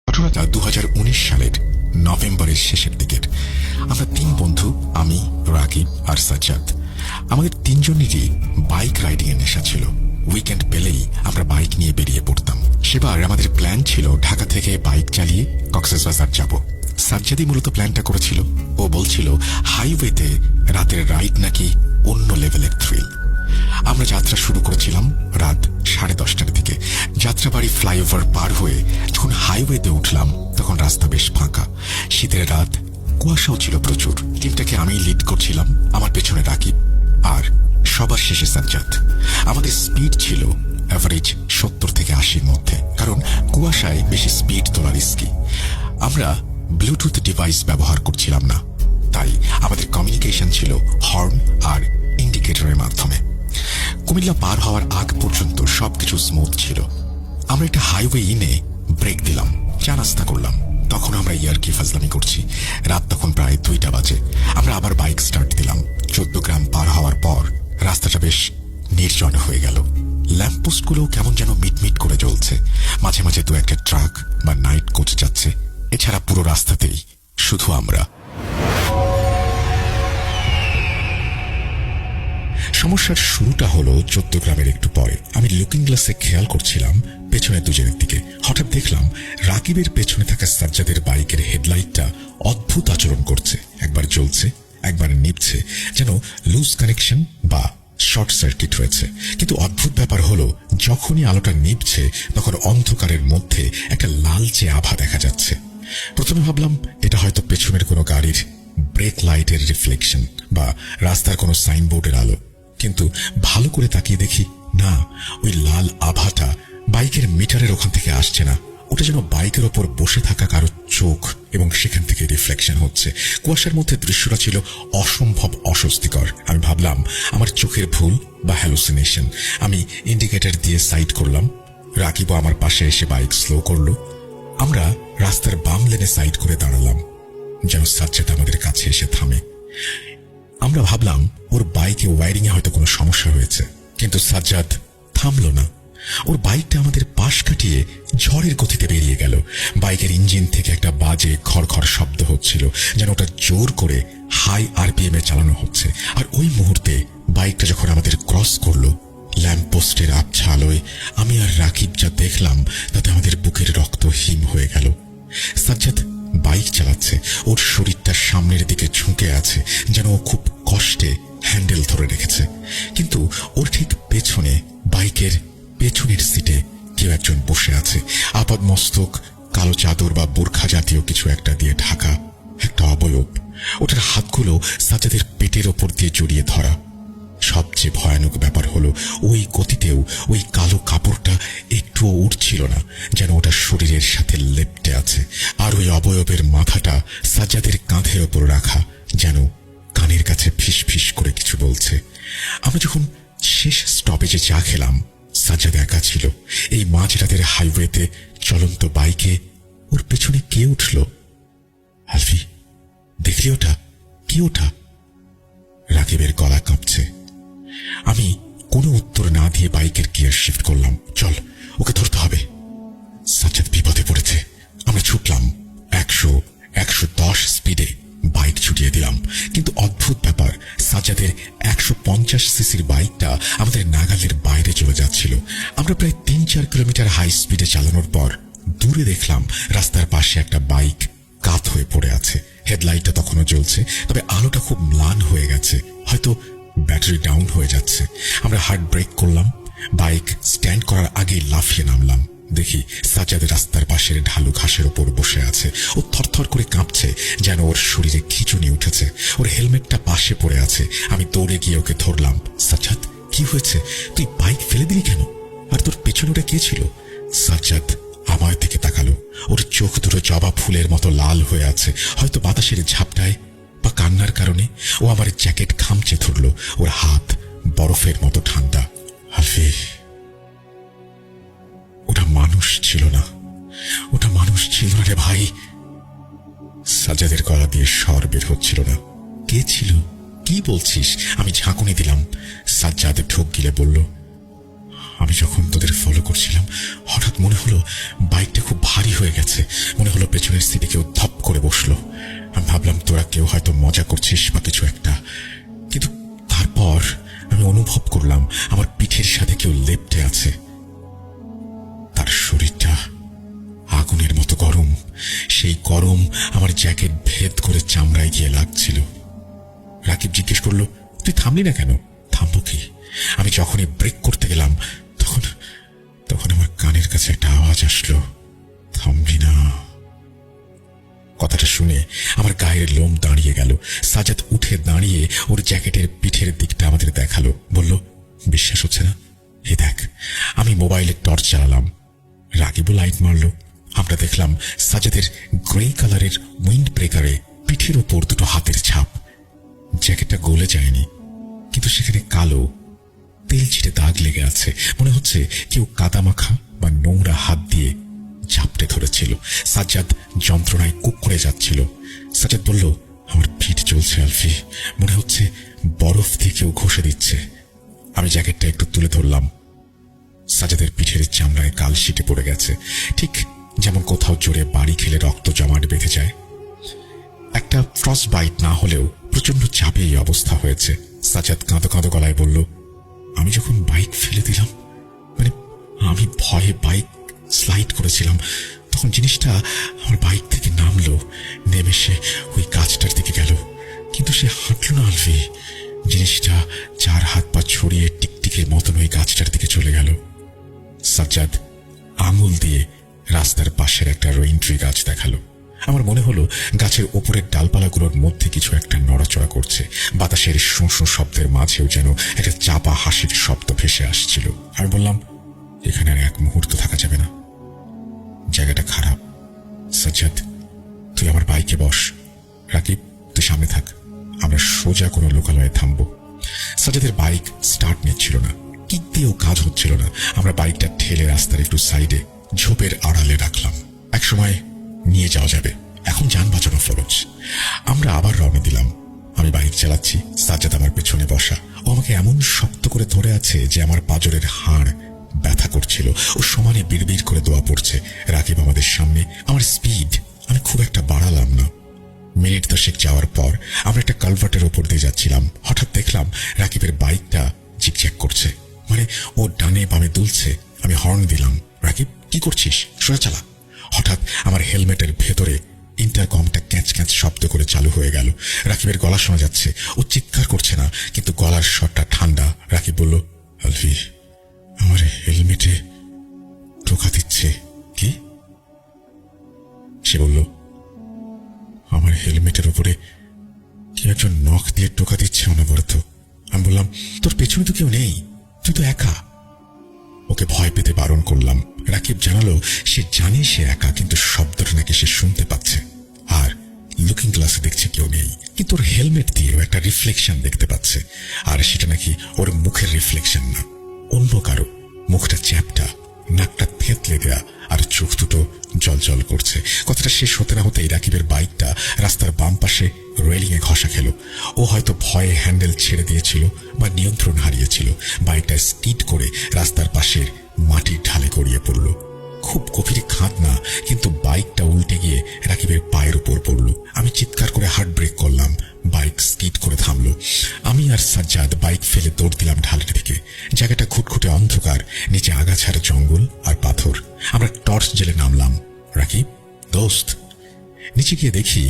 ঘটনাটা 2019 সালের নভেম্বরের শেষের দিকের। আমরা তিন বন্ধু, আমি, রাকিব আর সাজ্জাদ। আমাদের তিনজনেরই বাইক রাইডিং এর নেশা ছিল। উইকেন্ড পেলেই আমরা বাইক নিয়ে বেরিয়ে পড়তাম। সেবার আমাদের প্ল্যান ছিল ঢাকা থেকে বাইক চালিয়ে কক্সবাজার যাব। সাজ্জাদই মূলত প্ল্যানটা করেছিল। ও বলছিল হাইওয়েতে রাতের রাইড নাকি অন্য লেভেলের থ্রিল। আমরা যাত্রা শুরু করেছিলাম রাত 10:30টার দিকে। যাত্রাবাড়ি ফ্লাইওভার পার হয়ে যখন হাইওয়েতে উঠলাম তখন রাস্তা বেশ ফাঁকা। শীতের রাত, কুয়াশাও ছিল প্রচুর। টিমটাকে আমি লিড করছিলাম, আমার পেছনে রাকিব আর সবার শেষে সাজ্জাদ। আমাদের স্পিড ছিল অ্যাভারেজ 70 থেকে 80-র মধ্যে, কারণ কুয়াশায় বেশি স্পিড তোলা রিস্কি। আমরা ব্লুটুথ ডিভাইস ব্যবহার করছিলাম না, তাই আমাদের কমিউনিকেশন ছিল হর্ন আর ইন্ডিকেটরের মাধ্যমে। কুমিল্লা পার হওয়ার আগ পর্যন্ত সবকিছু স্মুথ ছিল। আমরা একটা হাইওয়ে ইনে ব্রেক দিলাম, চা নাস্তা করলাম। তখন আমরা ইয়ার্কি ফাজলামি করছি। রাত তখন প্রায় 2টা বাজে। আমরা আবার বাইক স্টার্ট দিলাম। 14 গ্রাম পার হওয়ার পর রাস্তাটা বেশ নির্জন হয়ে গেল। ল্যাম্পপোস্টগুলো কেমন যেন মিটমিট করে জ্বলছে। মাঝে মাঝে দু একটা ট্রাক বা নাইট কোচ যাচ্ছে। এছাড়া পুরো রাস্তাতেই শুধু আমরা। সমস্যার শুরুটা হলো 14 গ্রামের একটু পরে। আমি লুকিং গ্লাসে খেয়াল করছিলাম পেছনে দুজনের দিকে। হঠাৎ দেখলাম রাকিবের পেছনে থাকা সাজ্জাদের বাইকের হেডলাইটটা অদ্ভুত আচরণ করছে। একবার জ্বলছে, একবার নিভছে, যেন লুজ কানেকশন বা শর্ট সার্কিট হয়েছে। কিন্তু অদ্ভুত ব্যাপার হলো যখনই আলোটা নিভছে তখন অন্ধকারের মধ্যে একটা লালচে আভা দেখা যাচ্ছে। প্রথমে ভাবলাম এটা হয়তো পেছনের কোনো গাড়ির ব্রেক লাইটের রিফ্লেকশন বা রাস্তার কোনো সাইনবোর্ডের আলো। কিন্তু ভালো করে তাকিয়ে দেখি না, ওই লাল আভাটা বাইকের মিটারের ওখান থেকে আসছে না। ওটা যেন বাইকের ওপর বসে থাকা কারো চোখ, এবং সেখান থেকে রিফ্লেকশন হচ্ছে। কুয়াশার মধ্যে দৃশ্যটা ছিল অসম্ভব অস্বস্তিকর। আমি ভাবলাম আমার চোখের ভুল বা হ্যালুসিনেশন। আমি ইন্ডিকেটর দিয়ে সাইড করলাম। রাকিবও আমার পাশে এসে বাইক স্লো করলো। আমরা রাস্তার বাম লেনে সাইড করে দাঁড়ালাম যেন সাজ্জাদ আমাদের কাছে এসে থামে। আমরা ভাবলাম ওর বাইকে ওয়ারিং এ হয়তো কোনো সমস্যা হয়েছে, কিন্তু সাজ্জাদ থামলো না। ওর বাইকটা আমাদের পাশ কাটিয়ে ঝড়ের গতিতে বেরিয়ে গেল। বাইকের ইঞ্জিন থেকে একটা বাজে খড়খড় শব্দ হচ্ছিল, যেন ওটা জোর করে হাই আরপিএম এ চালানো হচ্ছে। আর ওই মুহূর্তে বাইকটা যখন আমাদের ক্রস করলো, ল্যাম্প পোস্টের আবছা আলোয় আমি আর রাকিব যা দেখলাম তাতে আমাদের বুকের রক্ত হিম হয়ে গেল। সাজ্জাদ বাইক চালাচ্ছে, ওর শরীরটা সামনের দিকে ঝুঁকে আছে, যেন ও খুব কষ্টে হ্যান্ডেল ধরে রেখেছে। কিন্তু ওর ঠিক পেছনে, বাইকের পেছনের সিটে কেউ একজন বসে আছে। আপাদ মস্তক কালো চাদর বা বোরখা জাতীয় কিছু একটা দিয়ে ঢাকা একটা অবয়ব। ওটার হাতগুলো সাজ্জাদের পেটের ওপর দিয়ে জড়িয়ে ধরা। সবচেয়ে ভয়ানক ব্যাপার হলো ওই গতিতেও ওই কালো কাপড়টা একটুও উঠছিল না, যেন ওটা শরীরের সাথে লেপ্টে আছে। আর ওই অবয়বের মাথাটা সাজ্জাদের কাঁধের ওপর রাখা, যেন কানের কাছে ফিস ফিস করে কিছু বলছে। আমরা যখন শেষ স্টপেজে চা খেলাম, সাজ্জাদ একা ছিল এই মাঝরাতের হাইওয়েতে চলন্ত বাইকে। ওর পেছনে কে উঠল? আলফি, দেখলি ওটা? কি ওটা? রাকিবের গলা কাঁপছে। আমি কোনো উত্তর না দিয়ে বাইকের গিয়ার শিফট করলাম। চল, ওকে ধরতে হবে। সাজ্জাদ বিপদে পড়েছে। আমরা ছুটলাম 100-110 স্পিডে বাইক ছুটিয়ে দিলাম। কিন্তু অদ্ভুত ব্যাপার, সাজ্জাদের 150 সিসির বাইকটা আমাদের নাগালের বাইরে চলে যাচ্ছিল। আমরা প্রায় 3-4 কিলোমিটার হাই স্পিডে চালানোর পর দূরে দেখলাম রাস্তার পাশে একটা বাইক কাত হয়ে পড়ে আছে। হেডলাইটটা তখনও জ্বলছে, তবে আলোটা খুব ম্লান হয়ে গেছে, হয়তো ব্যাটারি ডাউন হয়ে যাচ্ছে। আমরা হার্ড ব্রেক করলাম। বাইক স্ট্যান্ড করার আগেই লাফিয়ে নামলাম। দেখি সাজ্জাদ রাস্তার পাশের ঢালু ঘাসের ওপর বসে আছে। ও থরথর করে কাঁপছে, যেন ওর শরীরে খিঁচুনি উঠেছে। ওর হেলমেটটা পাশে পড়ে আছে। আমি দৌড়ে গিয়ে ওকে ধরলাম। সাজ্জাদ, কি হয়েছে? তুই বাইক ফেলে দিলি কেন? আর তোর পেছনে ওটা কে ছিল? সাজ্জাদ আমার দিকে তাকালো। ওর চোখ দুটো জবা ফুলের মতো লাল হয়ে আছে, হয়তো বাতাসের ঝাপটায় বা কান্নার কারণে। ও আমার জ্যাকেট খামচে ধরলো। ওর হাত বরফের মতো ঠান্ডা। আলফি, ওটা মানুষ ছিল না, ওটা মানুষ ছিল না রে ভাই। সাজ্জাদের গলা দিয়ে স্বর বের হচ্ছিল না। কে ছিল? কি বলছিস? আমি ঝাঁকুনি দিলাম। সাজ্জাদ ঢোক গিলে বলল, আমি যখন তোদের ফলো করছিলাম হঠাৎ মনে হলো বাইকটা খুব ভারী হয়ে গেছে। মনে হলো পেছনের সিটে কেউ ধপ করে বসলো। আমি ভাবলাম তোরা কেউ হয়তো মজা করছিস বা কিছু একটা, কিন্তু তারপর আমি অনুভব করলাম আমার পিঠের সাথে কেউ লেপ্টে আছে। তার শরীরটা আগুনের মতো গরম। সেই গরম আমার জ্যাকেট ভেদ করে চামড়ায় গিয়ে লাগছিল। রাকিব জিজ্ঞেস করলো, তুই থামলি না কেন? থামবো কি? আমি যখনই ব্রেক করতে গেলাম তখন তখন আমার কানের কাছে একটা আওয়াজ আসলো, থামবি না। কথাটা শুনে আমার গায়ের লোম দাঁড়িয়ে গেল। সাজাদ উঠে দাঁড়িয়ে ওর জ্যাকেটের পিঠের দিকটা আমাদের দেখালো, বলল, বিশ্বাস হচ্ছে না? এই দেখ। আমি মোবাইলের টর্চ জ্বালালাম। রাকিবও লাইট মারলো। আমরা দেখলাম সাজাদের গ্রে কালারের উইন্ড ব্রেকারে পিঠের ওপর দুটো হাতের ছাপ। জ্যাকেটটা গলে যায়নি, কিন্তু সেখানে কালো তেল ছিটে দাগ লেগে আছে। মনে হচ্ছে কেউ কাদামাখা বা নোংরা হাত দিয়ে ঝাপটে ধরেছিল। সাজ্জাদ যন্ত্রণায় কুঁকড়ে যাচ্ছিল। সাজ্জাদ বলল, আমার পিঠ চলছে আলফি, মনে হচ্ছে বরফ দিয়ে কেউ ঘষে দিচ্ছে। আমি জ্যাকেটটা একটু তুলে ধরলাম। সাজ্জাদের পিঠের চামড়ায় কাল শিটে পড়ে গেছে, ঠিক যেমন কোথাও জোরে বাড়ি খেলে রক্ত জমাট বেঁধে যায়। একটা ফ্রস্ট বাইট না হলেও প্রচন্ড চাপে এই অবস্থা হয়েছে। সাজ্জাদ কাঁদো কাঁদো গলায় বলল, আমি যখন বাইক ফেলে দিলাম, মানে আমি ভয়ে বাইক স্লাইড করেছিলাম, তখন জিনিসটা আমার বাইক থেকে নামলো, নেমে সে ওই গাছটার দিকে গেল। কিন্তু সে হাঁটল না আলফি। জিনিসটা চার হাত পা ছড়িয়ে টিকটিকের মতন ওই গাছটার দিকে চলে গেল। সাজ্জাদ আঙুল দিয়ে রাস্তার পাশের একটা রোইন ট্রি গাছ দেখালো। আমার মনে হলো গাছের ওপরের ডালপালাগুলোর মধ্যে কিছু একটা নড়াচড়া করছে। বাতাসের শোঁ শোঁ শব্দের মাঝেও যেন একটা চাপা হাসির শব্দ ভেসে আসছিল। আমি বললাম, এখানে আর এক মুহূর্ত থাকা যাবে না, জায়গাটা খারাপ। সাজ্জাদ, তুই আমার বাইকে বস। রাকিব, তুই সামনে থাক, আমরা সোজা কোনো লোকালয়ে থামবো। সাজ্জাদের বাইক স্টার্ট নিচ্ছিল না, কিক দিয়েও কাজ হচ্ছিল না। আমরা বাইকটা ঠেলে রাস্তার একটু সাইডে ঝোপের আড়ালে রাখলাম। একসময় নিয়ে যাওয়া যাবে, এখন যান বাঁচানো ফরজ। আমরা আবার রওনা দিলাম। আমি বাইক চালাচ্ছি, সাজ্জাদ আমার পেছনে বসা। ও আমাকে এমন শক্ত করে ধরে আছে যে আমার পাঁজরের হাড় ব্যথা করছিল। ও সমানে বিড়বিড় করে দোয়া পড়ছে। রাকিব আমাদের সামনে। আমার স্পিড আমি খুব একটা বাড়ালাম না। মিনিট 10 যাওয়ার পর আমরা একটা কালভার্টের ওপর দিয়ে যাচ্ছিলাম। হঠাৎ দেখলাম রাকিবের বাইকটা জিকজ্যাক করছে, মানে ও ডানে বামে দুলছে। আমি হর্ন দিলাম, রাকিব কি করছিস, সোজা চালা। হঠাৎ আমার হেলমেটের ভেতরে ইন্টারকমটা ক্যাঁচ ক্যাঁচ শব্দ করে চালু হয়ে গেল। রাকিবের গলা শোনা যাচ্ছে। ও চিৎকার করছে না, কিন্তু গলার স্বরটা ঠান্ডা। রাকিব বলল, আলফি, আমার হেলমেটে টোকা দিচ্ছে। কি? সে বলল, আমার হেলমেটের উপরে কি একজন নখ দিয়ে টোকা দিচ্ছে অনবরত। আমি বললাম, তোর পেছনে তো কেউ নেই, তুই তো একা। ওকে ভয় পেতে বারণ করলাম। রাকিব জানালো সে জানে সে একা, কিন্তু শব্দটা নাকি সে শুনতে পাচ্ছে। আর লুকিং গ্লাসে দেখছে কেউ নেই, কিন্তু ওর হেলমেট দিয়েও একটা রিফ্লেকশন দেখতে পাচ্ছে। আর সেটা নাকি ওর মুখের রিফ্লেকশন না, অন্য কারো। মুখটা চ্যাপটা, নাকটা থেতলে দেয়া, আর চোখ দুটো জল জল করছে। কথাটা শেষ হতে না হতেই রাকিবের বাইকটা রাস্তার বাম পাশে রেলিং এ ঘষা খেল। ও হয়তো ভয়ে হ্যান্ডেল ছেড়ে দিয়েছিল বা নিয়ন্ত্রণ হারিয়েছিল। বাইকটা স্কিড করে রাস্তার পাশের মাটির ঢালে গড়িয়ে পড়ল। খুব গভীর খাদ না, কিন্তু বাইকটা উল্টে গিয়ে রাকিবের পায়ের উপর পড়ল। আমি চিৎকার করে হার্ট ব্রেক করলাম। বাইক স্কিড করে থামলো। আমি আর সাজ্জাদ বাইক ফেলে দৌড় দিলাম ঢালের দিকে। জায়গাটা খুটখুটে অন্ধকার, নিচে আগাছার জঙ্গল আর পাথর। আমরা টর্চ জেলে নামলাম। রাকিব, দোস্ত। নিচে গিয়ে দেখি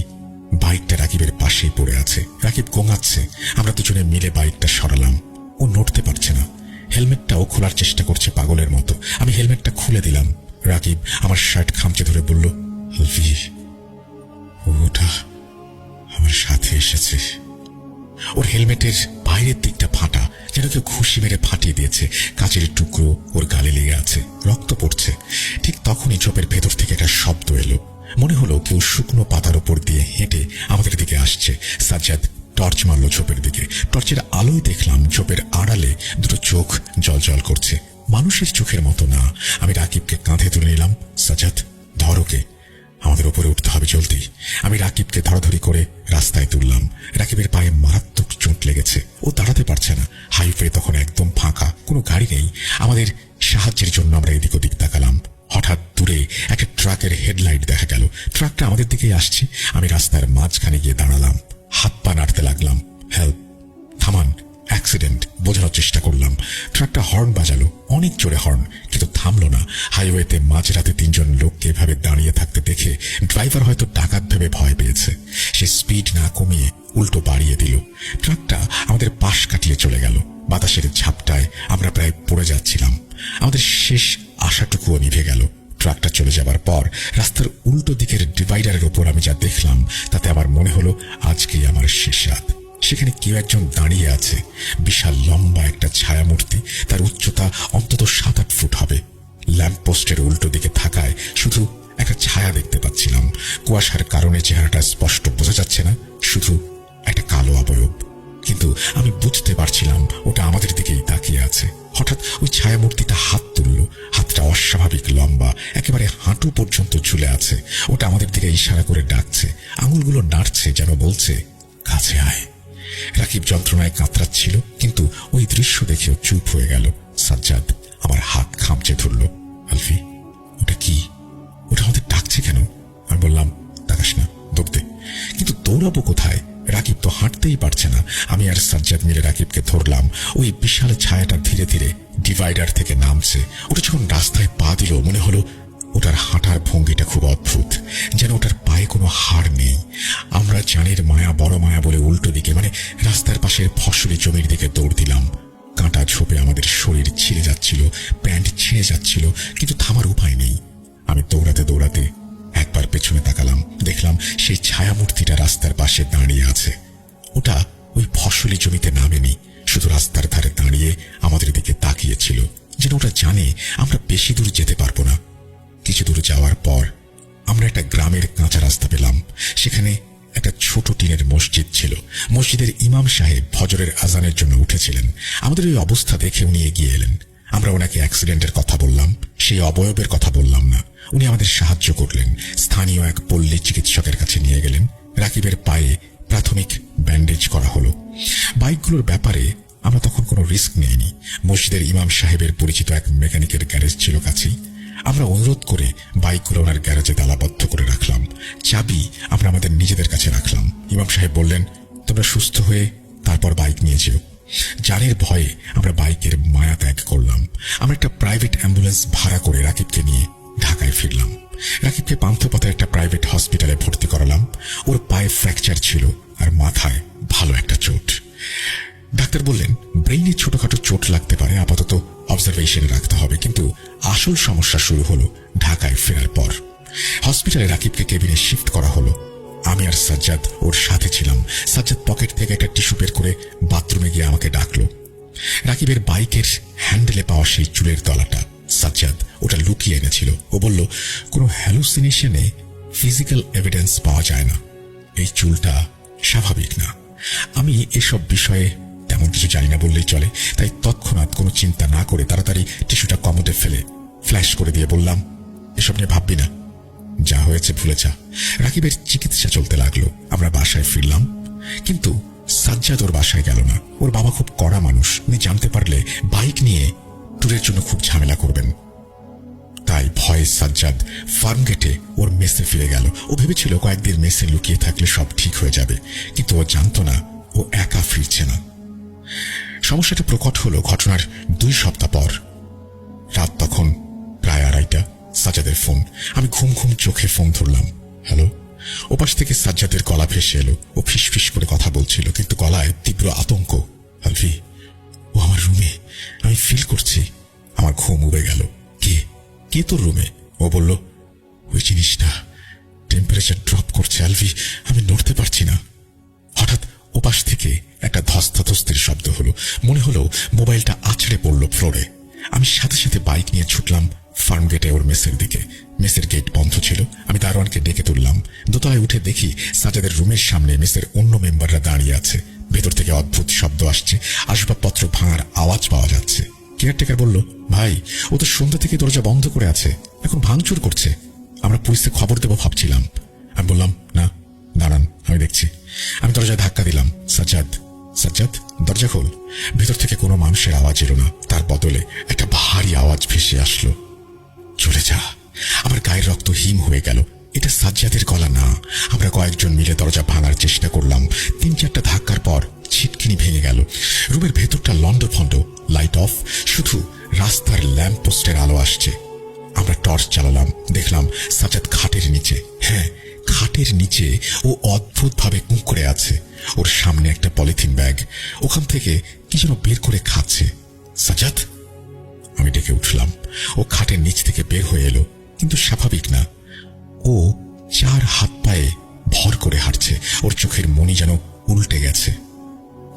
বাইকটা রাকিবের পাশেই পড়ে আছে। রাকিব গোঙাচ্ছে। আমরা দুজনে মিলে বাইকটা সরালাম। ও নড়তে পারছে না। হেলমেটটাও খোলার চেষ্টা করছে পাগলের মতো। আমি হেলমেটটা খুলে দিলাম। রাকিব আমার শার্ট খামচে ধরে বলল, আলফি, ওটা আমার সাথে এসেছে। ওর হেলমেটের বাইরের দিকটা ফাটা, যেন কেউ ঘুষি মেরে ফাটিয়ে দিয়েছে। কাচের টুকরো ওর গালে লেগে আছে, রক্ত পড়ছে। ঠিক তখনই ঝোপের ভেতর থেকে একটা শব্দ এলো। মনে হলো কেউ শুকনো পাতার উপর দিয়ে হেঁটে আমাদের দিকে আসছে। সাজ্জাদ টর্চ মারলো ঝোপের দিকে। টর্চের আলোয় দেখলাম ঝোপের আড়ালে দুটো চোখ জল জল করছে, মানুষের চোখের মতো না। আমি রাকিবকে কাঁধে তুলে নিলাম। সাজ্জাদ, ধর ওকে, আমাদের উপরে উঠতে হবে জলদি। আমি রাকিবকে ধরাধরি করে রাস্তায় তুললাম। রাকিবের পায়ে মারাত্মক চোট লেগেছে, ও দাঁড়াতে পারছে না। হাইওয়ে তখন একদম ফাঁকা, কোনো গাড়ি নেই। আমাদের সাহায্যের জন্য আমরা এদিক ওদিক তাকালাম। হঠাৎ দূরে একটা ট্রাকের হেডলাইট দেখা গেল। ট্রাকটা আমাদের দিকেই আসছে। আমি রাস্তার মাঝখানে গিয়ে দাঁড়ালাম, হাত পা নাড়তে লাগলাম। হেল্প, থামান, অ্যাক্সিডেন্ট বোঝানোর চেষ্টা করলাম। ট্রাকটা হর্ন বাজালো, অনেক জোরে হর্ন, কিন্তু থামলো না। হাইওয়েতে মাঝরাতে 3 জন লোককে এভাবে দাঁড়িয়ে থাকতে দেখে ড্রাইভার হয়তো ডাকাত ভেবে ভয় পেয়েছে। সে স্পিড না কমিয়ে উল্টো বাড়িয়ে দিল। ট্রাকটা আমাদের পাশ কাটিয়ে চলে গেল। বাতাসের ঝাপটায় আমরা প্রায় পড়ে যাচ্ছিলাম। আমাদের শেষ আশাটুকুও নিভে গেল। ট্রাকটা চলে যাবার পর রাস্তার উল্টো দিকের ডিভাইডারের উপর আমি যা দেখলাম তাতে আমার মনে হলো আজকেই আমার শেষ রাত। সেখানে কেউ একজন দাঁড়িয়ে আছে, বিশাল লম্বা একটা ছায়ামূর্তি। তার উচ্চতা অন্তত 7-8 ফুট হবে। ল্যাম্পপোস্টের উল্টো দিকে থাকায় শুধু একটা ছায়া দেখতে পাচ্ছিলাম। কুয়াশার কারণে চেহারাটা স্পষ্ট বোঝা যাচ্ছে না, শুধু একটা কালো অবয়ব। কিন্তু আমি বুঝতে পারছিলাম ওটা আমাদের দিকেই তাকিয়ে আছে। হঠাৎ ওই ছায়ামূর্তিটা হাত তুলল। হাতটা অস্বাভাবিক লম্বা, একেবারে হাঁটু পর্যন্ত ঝুলে আছে। ওটা আমাদের দিকে ইশারা করে ডাকছে, আঙুলগুলো নাড়ছে, যেন বলছে কাছে আয়। রাকিব যন্ত্রণায় কাতরাচ্ছিল, কিন্তু ওই দৃশ্য দেখেও চুপ হয়ে গেল। সাজ্জাদ আমার হাত খামচে ধরল। আলফি, ওটা কি? ওটা আমাদের ডাকছে কেন? আমি বললাম, তাকাস না, দৌড় দে। কিন্তু দৌড়াবো কোথায়? রাকিব তো হাঁটতেই পারছে না। আমি আর সাজ্জাদ মিলে রাকিবকে ধরলাম। ওই বিশাল ছায়াটা ধীরে ধীরে ডিভাইডার থেকে নামছে। ওটা যখন রাস্তায় পা দিল, মনে হলো ওটার হাঁটার ভঙ্গিটা খুব অদ্ভুত, যেন ওটার পায়ে কোনো হাড় নেই। আমরা জানের মায়া, বড় মায়া বলে উল্টো দিকে, মানে রাস্তার পাশের ফসলি জমির দিকে দৌড় দিলাম। কাঁটা ঝোপে আমাদের শরীর ছিঁড়ে যাচ্ছিল, প্যান্ট ছিঁড়ে যাচ্ছিল, কিন্তু থামার উপায় নেই। আমি দৌড়াতে দৌড়াতে একবার পেছনে তাকালাম, দেখলাম সেই ছায়ামূর্তিটা রাস্তার পাশে দাঁড়িয়ে আছে। ওটা ওই ফসলি জমিতে নামেনি, শুধু রাস্তার ধারে দাঁড়িয়ে আমাদের দিকে তাকিয়েছিল, যেন ওটা জানে আমরা বেশি দূর যেতে পারবো না। কিছু দূর যাওয়ার পর আমরা একটা গ্রামের কাঁচা রাস্তা পেলাম। সেখানে একটা ছোট টিনের মসজিদ ছিল। মসজিদের ইমাম সাহেব ফজরের আজানের জন্য উঠেছিলেন। আমাদের ওই অবস্থা দেখে উনি এগিয়ে এলেন। আমরা ওনাকে অ্যাক্সিডেন্টের কথা বললাম, সেই অবয়বের কথা বললাম না। উনি আমাদের সাহায্য করলেন। স্থানীয় এক পল্লী চিকিৎসকের কাছে নিয়ে গেলেন। রাকিবের পায়ে প্রাথমিক ব্যান্ডেজ করা হলো। বাইকগুলোর ব্যাপারে আমরা তখন কোনো রিস্ক নেইনি। মসজিদের ইমাম সাহেবের পরিচিত এক মেকানিকের গ্যারেজ ছিল কাছেই। আমরা অনুরোধ করে বাইকগুলো ওনার গ্যারেজে তালাবদ্ধ করে রাখলাম। চাবি আমরা আমাদের নিজেদের কাছে রাখলাম। ইমাম সাহেব বললেন, তোমরা সুস্থ হয়ে তারপর বাইক নিয়ে যেও। জানের ভয়ে আমরা বাইকের মায়া ত্যাগ করলাম। আমরা একটা প্রাইভেট অ্যাম্বুলেন্স ভাড়া করে রাকিবকে নিয়ে ঢাকায় ফিরলাম। রাকিবকে পান্থপথে একটা প্রাইভেট হসপিটালে ভর্তি করালাম। ওর পায়ে ফ্র্যাকচার ছিল আর মাথায় ভালো একটা চোট। ডাক্তার বললেন, ব্রেইনে ছোটখাটো চোট লাগতে পারে, আপাতত অবজারভেশনে রাখতে হবে। কিন্তু আসল সমস্যা শুরু হলো ঢাকায় ফেরার পর। হসপিটালে রাকিবকে কেবিনে শিফট করা হলো। আমি আর সাজ্জাদ ওর সাথে ছিলাম। সাজ্জাদ পকেট থেকে একটা টিস্যু বের করে বাথরুমে গিয়ে আমাকে ডাকলো। রাকিবের বাইকের হ্যান্ডেলে পাওয়া সেই চুলের তলাটা সাজ্জাদ ওটা লুকিয়ে এনেছিল। ও বলল, কোনো হ্যালুসিনেশনে ফিজিক্যাল এভিডেন্স পাওয়া যায় না, এই চুলটা স্বাভাবিক না। আমি এসব বিষয়ে তেমন কিছু জানি না বললেই চলে, তাই তৎক্ষণাৎ কোনো চিন্তা না করে তাড়াতাড়ি টিস্যুটা কমোডে ফেলে ফ্ল্যাশ করে দিয়ে বললাম, এসব নিয়ে ভাববি না, যা হয়েছে ভুলে যা। রাকিবের চিকিৎসা চলতে লাগলো। আমরা বাসায় ফিরলাম, কিন্তু সাজ্জাদ ওর বাসায় গেল না। ওর বাবা খুব কড়া মানুষ, উনি জানতে পারলে বাইক নিয়ে ট্যুরের জন্য খুব ঝামেলা করবেন। তাই ভয়ে সাজ্জাদ ফার্ম গেটে ওর মেসে ফিরে গেল। ও ভেবেছিল কয়েকদিন মেসে লুকিয়ে থাকলে সব ঠিক হয়ে যাবে, কিন্তু ও জানত না ও একা ফিরছে না। সমস্যাটা প্রকট হলো ঘটনার 2 সপ্তাহ পর। রাত তখন প্রায় 2:30। সাজ্জাদের ফোন। আমি ঘুম ঘুম চোখে ফোন ধরলাম। হ্যালো। ওপাশ থেকে সাজ্জাদের গলা ভেসে এলো। ও ফিসফিস করে কথা বলছিল, কিন্তু গলায় তীব্র আতঙ্ক। আলফি, ও আমার রুমে, আমি ফিল করছি। আমার ঘুম উবে গেল। কে তোর রুমে? ও বলল, ওই জিনিসটা টেম্পারেচার ড্রপ করছে আলফি, আমি নড়তে পারছি না। হঠাৎ ওপাশ থেকে একটা ধস্তাধস্তির শব্দ হলো। মনে হলো মোবাইলটা আছড়ে পড়ল ফ্লোরে। আমি সাথে সাথে বাইক নিয়ে ছুটলাম ফার্ম গেটে ওর মেসের দিকে। মেসের গেট বন্ধ ছিল। আমি দারোয়ানকে ডেকে তুললাম। দোতলায় উঠে দেখি সাজ্জাদের রুমের সামনে মেসের অন্য মেম্বাররা দাঁড়িয়ে আছে। ভেতর থেকে অদ্ভুত শব্দ আসছে, আসবাবপত্র ভাঙার আওয়াজ পাওয়া যাচ্ছে। কেয়ারটেকার বলল, ভাই, ও তো সন্ধ্যা থেকে দরজা বন্ধ করে আছে, এখন ভাঙচুর করছে। আমরা পুলিশে খবর দেবো ভাবছিলাম। আমি বললাম, না, দাঁড়ান, আমি দেখছি। আমি দরজায় ধাক্কা দিলাম। সাজ্জাদ, দরজা খোল। ভেতর থেকে কোনো মানুষের আওয়াজ এলো না, তার বদলে একটা ভারী আওয়াজ ভেসে আসলো, চলে যা। আমার গায়ের রক্ত হিম হয়ে গেল। এটা সাজ্জাদের গলা না। আমরা কয়েকজন মিলে দরজা ভাঙার চেষ্টা করলাম। 3-4টা ধাক্কার পর ছিটকিনি ভেঙে গেল। রুমের ভেতরটা লন্ডভন্ড, লাইট অফ, শুধু রাস্তার ল্যাম্প পোস্টের আলো আসছে। আমরা টর্চ চালালাম, দেখলাম সাজ্জাদ খাটের নিচে। হ্যাঁ, খাটের নিচে ও অদ্ভুতভাবে কুঁকড়ে আছে। ওর সামনে একটা পলিথিন ব্যাগ, ওখান থেকে কি যেন বের করে খাচ্ছে। সাজ্জাদ, আমি ডেকে উঠলাম। ও খাটের নিচ থেকে বের হয়ে এলো, কিন্তু স্বাভাবিক না। ও 4 হাত পায়ে ভর করে হাঁটছে। ওর চোখের মনি যেন উল্টে গেছে।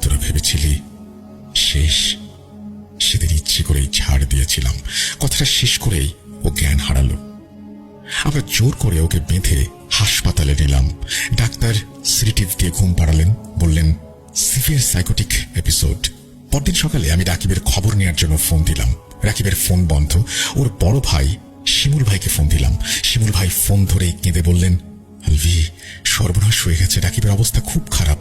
তোরা ভেবেছিলি শেষ? সেদিন ইচ্ছে করেই ছাড় দিয়েছিলাম। কথাটা শেষ করেই ও জ্ঞান হারালো। আমরা জোর করে ওকে বেঁধে হাসপাতালে নিলাম। ডাক্তার সিরিটিভ দিয়ে ঘুম পাড়ালেন, বললেন সিভিয়ার সাইকোটিক এপিসোড। পরদিন সকালে আমি রাকিবের খবর নেওয়ার জন্য ফোন দিলাম। রাকিবের ফোন বন্ধ। ওর বড় ভাই শিমুল ভাইকে ফোন দিলাম। শিমুল ভাই ফোন ধরে কেঁদে বললেন, আলভি, সর্বনাশ হয়ে গেছে, রাকিবের অবস্থা খুব খারাপ।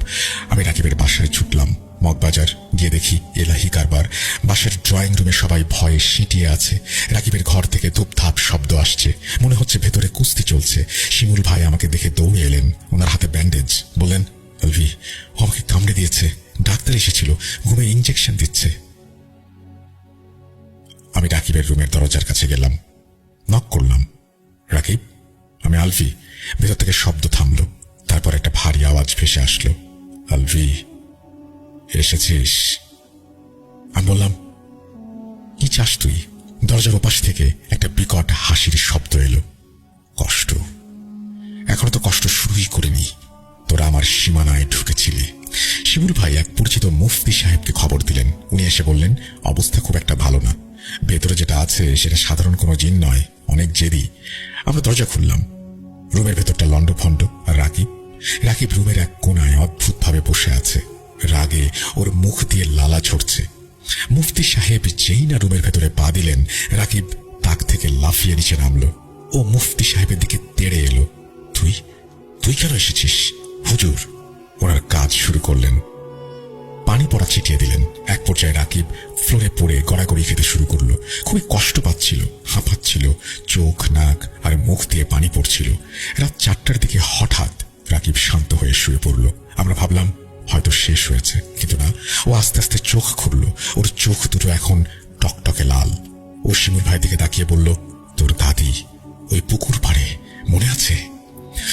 আমি রাকিবের বাসায় ছুটলাম। মগবাজার গিয়ে দেখি এলাহি কারবার। বাসার ড্রয়িং রুমে সবাই ভয়ে সিঁটিয়ে আছে। রাকিবের ঘর থেকে ধূপধাপ শব্দ আসছে, মনে হচ্ছে ভেতরে কুস্তি চলছে। শিমুল ভাই আমাকে দেখে দৌড়ে এলেন, ওনার হাতে ব্যান্ডেজ। বললেন, আলভি, ও আমাকে কামড়ে দিয়েছে, ডাক্তার এসেছিল, ঘুমে ইঞ্জেকশন দিচ্ছে। আমি রাকিবের রুমের দরজার কাছে গেলাম, নক করলাম। রাকিব, আমি আলভি। ভেতর থেকে শব্দ থামলো, তারপর একটা ভারী আওয়াজ ভেসে আসলো, আলভি এসেছিস? আমি বললাম, কি চাস তুই? দরজার ওপাশ থেকে একটা বিকট হাসির শব্দ এলো। কষ্ট? এখনো তো কষ্ট শুরুই করিনি, তোরা আমার সীমানায় ঢুকেছিলি। শিমুল ভাই এক পরিচিত মুফতি সাহেবকে খবর দিলেন। উনি এসে বললেন, অবস্থা খুব একটা ভালো না, ভেতরে যেটা আছে সেটা সাধারণ কোনো জিন নয়, অনেক জেদি। আমরা দরজা খুললাম। রুমের ভেতরটা লন্ডভন্ড। আর রাকিব রুমের এক কোনায় অদ্ভুতভাবে বসে আছে। রাগে ওর মুখ দিয়ে লালা ঝরছে। মুফতি সাহেব যেই না রুমের ভেতরে পা দিলেন, রাকিব তাক থেকে লাফিয়ে নিচে নামলো। ও মুফতি সাহেবের দিকে তেড়ে এলো। তুই কেন এসেছিস? হুজুর। ওনার কাজ শুরু করলেন। পানি পড়া ছিটিয়ে দিলেন। এক পর্যায়ে রাকিব ফ্লোরে পড়ে গড়াগড়ি খেতে শুরু করলো। খুবই কষ্ট পাচ্ছিল, হাঁপাচ্ছিল, চোখ, নাক আর মুখ দিয়ে পানি পড়ছিল। রাত 4টার দিকে হঠাৎ রাকিব শান্ত হয়ে শুয়ে পড়ল। আমরা ভাবলাম হয়তো শেষ হয়েছে, কিন্তু না, ও আস্তে আস্তে চোখ খুলল। ওর চোখ দুটো এখন টকটকে লাল। ও শিমুল ভাই দিকে তাকিয়ে বলল, তোর দাদি ওই পুকুর পাড়ে, মনে আছে?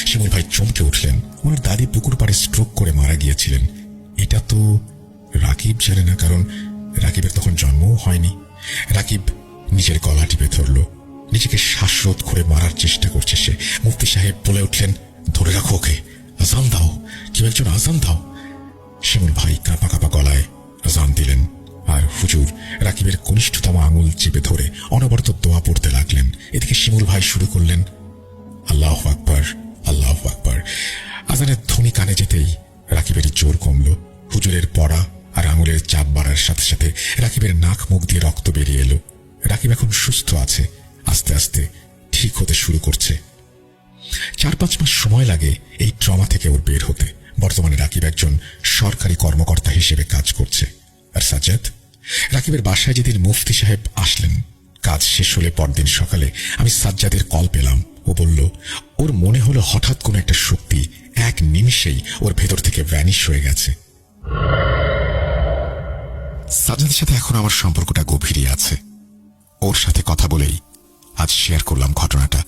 শিমুল ভাই চমকে উঠলেন। ওনার দাদি পুকুর পাড়ে স্ট্রোক করে মারা গিয়েছিলেন। এটা তো রাকিব জানে না, কারণ রাকিবের তখন জন্মও হয়নি। রাকিব নিজের গলা টিপে ধরল, নিজেকে শ্বাসরোধ করে মারার চেষ্টা করছে সে। মুফতি সাহেব বলে উঠলেন, ধরে রাখো ওকে, আজান দাও, কেউ একজন আজান দাও। শিমুল ভাই কাঁপা কাঁপা গলায় আজান দিলেন, আর হুজুর রাকিবের কনিষ্ঠতম আঙুল চেপে ধরে অনবরত দোয়া পড়তে লাগলেন। এদিকে শিমুল ভাই শুরু করলেন, আল্লাহু আকবার, আল্লাহু আকবার। আজানের ধ্বনি কানে যেতেই রাকিবের জোর কমল। হুজুরের পড়া আর আঙুলের চাপ বাড়ার সাথে সাথে রাকিবের নাক মুখ দিয়ে রক্ত বেরিয়ে এলো। রাকিব এখন সুস্থ আছে, আস্তে আস্তে ঠিক হতে শুরু করছে। 4-5 মাস সময় লাগে এই ট্রমা থেকে ওর বের হতে। বর্তমানে রাকিব একজন সরকারি কর্মকর্তা হিসেবে কাজ করছে। আর সাজ্জাদ? রাকিবের বাসায় যেদিন মুফতি সাহেব আসলেন, কাজ শেষ হলে পরদিন সকালে আমি সাজ্জাদের কল পেলাম। ও বলল, ওর মনে হলো হঠাৎ কোনো একটা শক্তি এক নিমিষেই ওর ভেতর থেকে ভ্যানিশ হয়ে গেছে। সাজ্জাদের সাথে এখন আমার সম্পর্কটা গভীরই আছে। ওর সাথে কথা বলেই আজ শেয়ার করলাম ঘটনাটা।